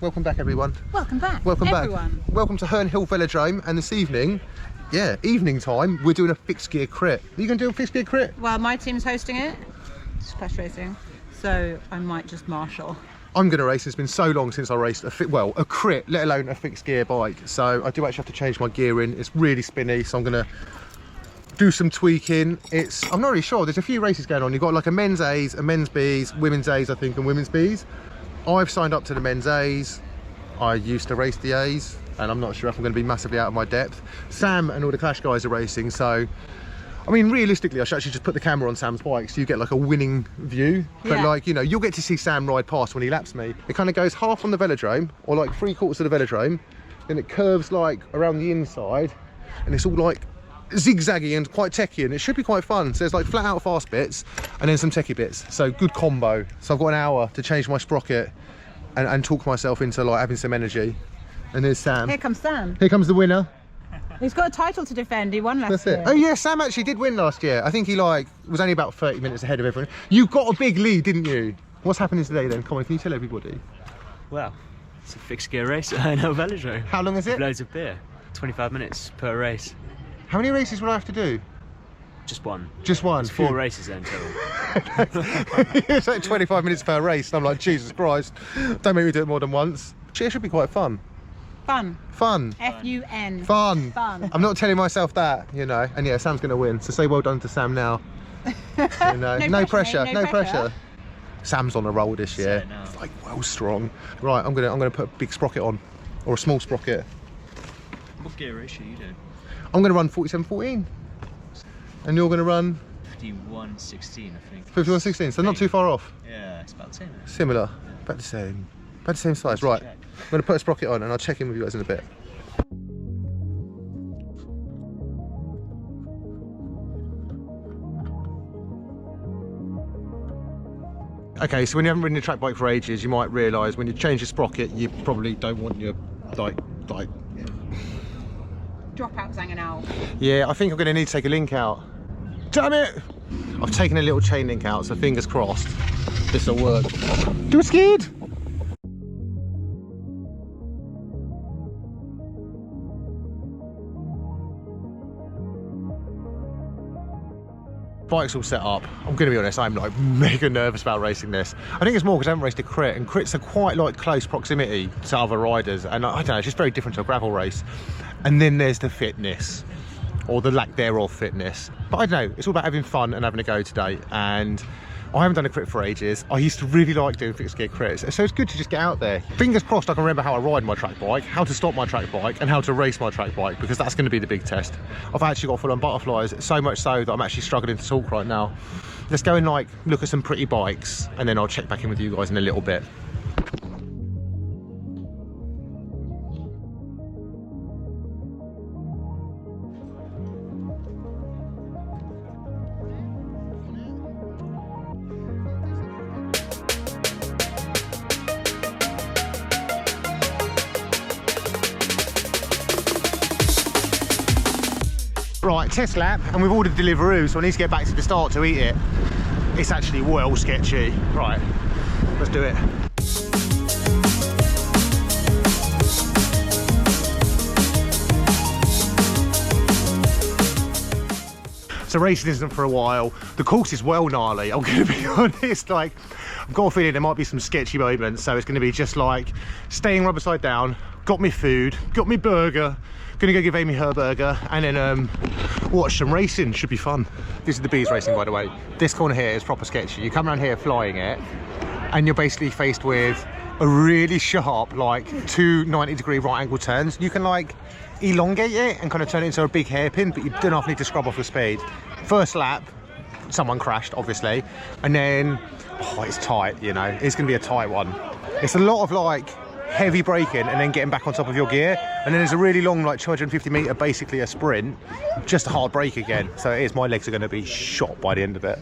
welcome back everyone. Welcome back, welcome everyone. back. Welcome to Herne Hill Velodrome, and this evening, evening time, we're doing a fixed gear crit. Are you going to do a fixed gear crit? Well, my team's hosting it, Splash Racing, so I might just marshal. I'm going to race. It's been so long since I raced a crit, let alone a fixed gear bike. So I do actually have to change my gearing. It's really spinny, so I'm going to do some tweaking. I'm not really sure. There's a few races going on. You've got like a men's A's, a men's B's, women's A's, I think, and women's B's. I've signed up to the men's A's. I used to race the A's, and I'm not sure if I'm going to be massively out of my depth. Sam and all the Clash guys are racing, so I mean, realistically, I should actually just put the camera on Sam's bike so you get like a winning view. But like, you know, you'll get to see Sam ride past when he laps me. It kind of goes half on the velodrome, or like 3/4 of the velodrome, then it curves like around the inside, and it's all like zigzaggy and quite techy, and it should be quite fun. So there's like flat out fast bits and then some techie bits, so good combo. So I've got an hour to change my sprocket and talk myself into like having some energy. And there's Sam. Here comes Sam. Here comes the winner. He's got a title to defend. He won last year. Oh yeah, Sam actually did win last year. I think he like was only about 30 minutes ahead of everyone. You got a big lead, didn't you? What's happening today then? Come on, can you tell everybody? Well, it's a fixed gear race at Herne Hill Velodrome. How long is it? Loads of beer. 25 minutes per race. How many races will I have to do? Just one. Just one? It's 4 races then total. It's like 25 minutes per race. And I'm like, Jesus Christ, don't make me do it more than once. It should be quite fun. Fun. Fun. F-U-N. Fun. Fun. I'm not telling myself that, you know. And yeah, Sam's going to win. So say well done to Sam now. You know, no pressure. No pressure. Sam's on a roll this year. It's like well strong. Right, I'm gonna put a big sprocket on, or a small sprocket. What gear race are you doing? I'm gonna run 47.14, and you're gonna run 51.16, I think. 51.16. So not too far off. Yeah, it's about the same. Similar. About the same. About the same size. Right. I'm gonna put a sprocket on, and I'll check in with you guys in a bit. Okay, so when you haven't ridden a track bike for ages, you might realise when you change your sprocket, you probably don't want your like Dropouts hanging out. Yeah, I think I'm going to need to take a link out. Damn it! I've taken a little chain link out, so fingers crossed this will work. Do a skid! Bike's all set up. I'm going to be honest, I'm like mega nervous about racing this. I think it's more because I haven't raced a crit, and crits are quite like close proximity to other riders, and I don't know, it's just very different to a gravel race. And then there's the fitness, or the lack thereof fitness. But I don't know, it's all about having fun and having a go today, and I haven't done a crit for ages. I used to really like doing fixed gear crits, so it's good to just get out there. Fingers crossed I can remember how I ride my track bike, how to stop my track bike, and how to race my track bike, because that's going to be the big test. I've actually got full-on butterflies, so much so that I'm actually struggling to talk right now. Let's go and like look at some pretty bikes, and then I'll check back in with you guys in a little bit. Right, test lap, and we've ordered Deliveroo, so I need to get back to the start to eat it. It's actually well sketchy. Right, let's do it. So racing isn't for a while. The course is well gnarly, I'm going to be honest. Like, I've got a feeling there might be some sketchy moments, so it's going to be just like staying rubber side down, got me food, got me burger, gonna go give Amy her burger, and then watch some racing. Should be fun. This is the bees racing, by the way. This corner here is proper sketchy. You come around here flying it, and you're basically faced with a really sharp, like 2 90-degree right angle turns. You can like elongate it and kind of turn it into a big hairpin, but you do not need to scrub off the speed. First lap, someone crashed, obviously, and then it's tight, you know, it's gonna be a tight one. It's a lot of like heavy braking and then getting back on top of your gear, and then there's a really long like 250 meter, basically a sprint, just a hard brake again. So it is, my legs are going to be shot by the end of it.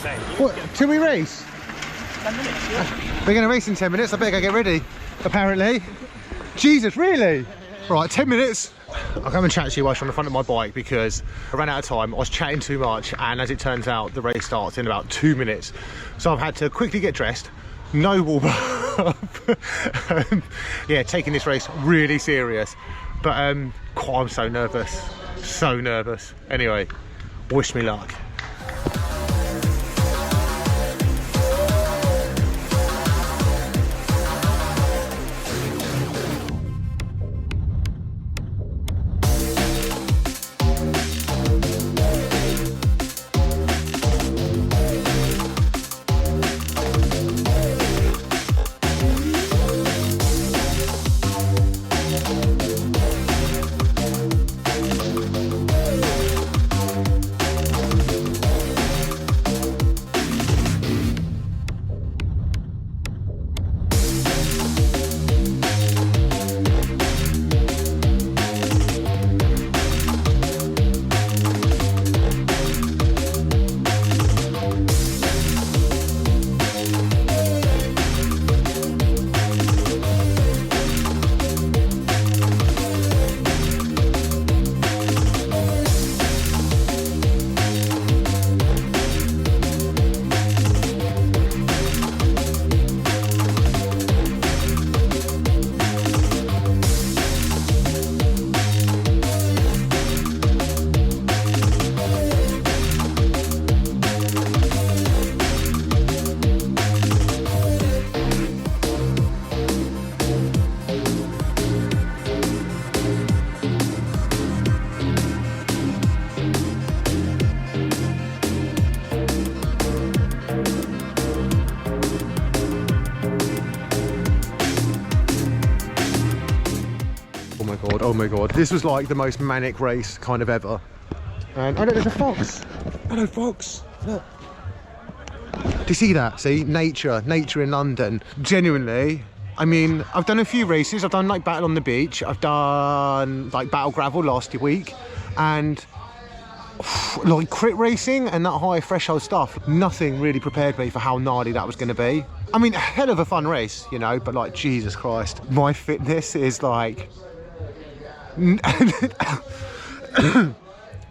mate. What, till we race? 10 minutes, yeah. We're going to race in 10 minutes. I better go get ready, apparently. Jesus, really? Right, 10 minutes. I'll come and chat to you whilst you're on the front of my bike because I ran out of time. I was chatting too much, and as it turns out, the race starts in about 2 minutes. So I've had to quickly get dressed, no warm up. Yeah, taking this race really serious. But I'm so nervous. So nervous. Anyway, wish me luck. Oh my god, this was like the most manic race kind of ever. And oh look, there's a fox. Hello fox, look. Do you see that? See, nature in London. Genuinely, I mean, I've done a few races. I've done like Battle on the Beach, I've done like Battle Gravel last week, and like crit racing and that high threshold stuff, nothing really prepared me for how gnarly that was going to be. I mean, a hell of a fun race, you know, but like Jesus Christ, my fitness is like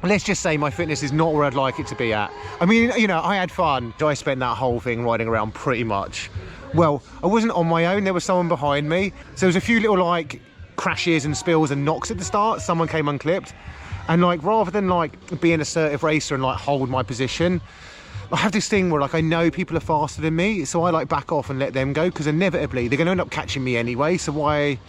let's just say my fitness is not where I'd like it to be at. I mean, you know, I had fun. I spent that whole thing riding around pretty much. Well, I wasn't on my own, there was someone behind me. So there was a few little like crashes and spills and knocks at the start. Someone came unclipped. And like, rather than like be an assertive racer and like hold my position, I have this thing where like I know people are faster than me, so I like back off and let them go, because inevitably they're going to end up catching me anyway. So why?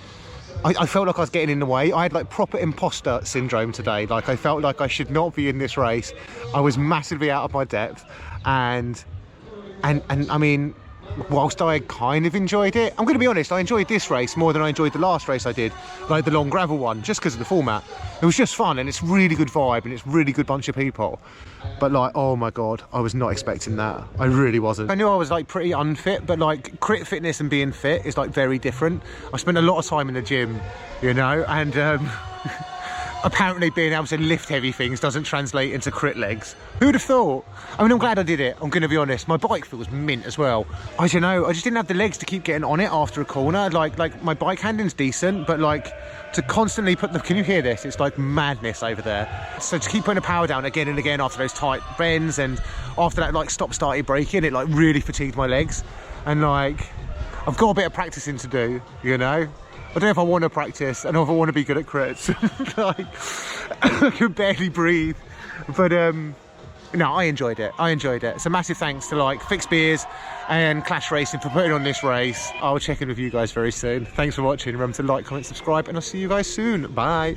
I felt like I was getting in the way. I had like proper imposter syndrome today. Like I felt like I should not be in this race. I was massively out of my depth, and I mean, whilst I kind of enjoyed it, I'm going to be honest, I enjoyed this race more than I enjoyed the last race I did, like the long gravel one, just because of the format. It was just fun, and it's really good vibe, and it's really good bunch of people. But like, oh my god, I was not expecting that. I really wasn't. I knew I was like pretty unfit, but like crit fitness and being fit is like very different. I spent a lot of time in the gym, you know, and apparently being able to lift heavy things doesn't translate into crit legs. Who would have thought? I mean, I'm glad I did it, I'm going to be honest. My bike feels mint as well. I don't know, I just didn't have the legs to keep getting on it after a corner. Like my bike handling's decent, but like to constantly put the, can you hear this? It's like madness over there. So to keep putting the power down again and again after those tight bends, and after that like stop started braking, it like really fatigued my legs. And like, I've got a bit of practicing to do, you know. I don't know if I want to practice, I don't know if I want to be good at crits. Like, I could barely breathe. But no, I enjoyed it. I enjoyed it. So massive thanks to like Fixed Beers and Clash Racing for putting on this race. I'll check in with you guys very soon. Thanks for watching. Remember to like, comment, subscribe, and I'll see you guys soon. Bye.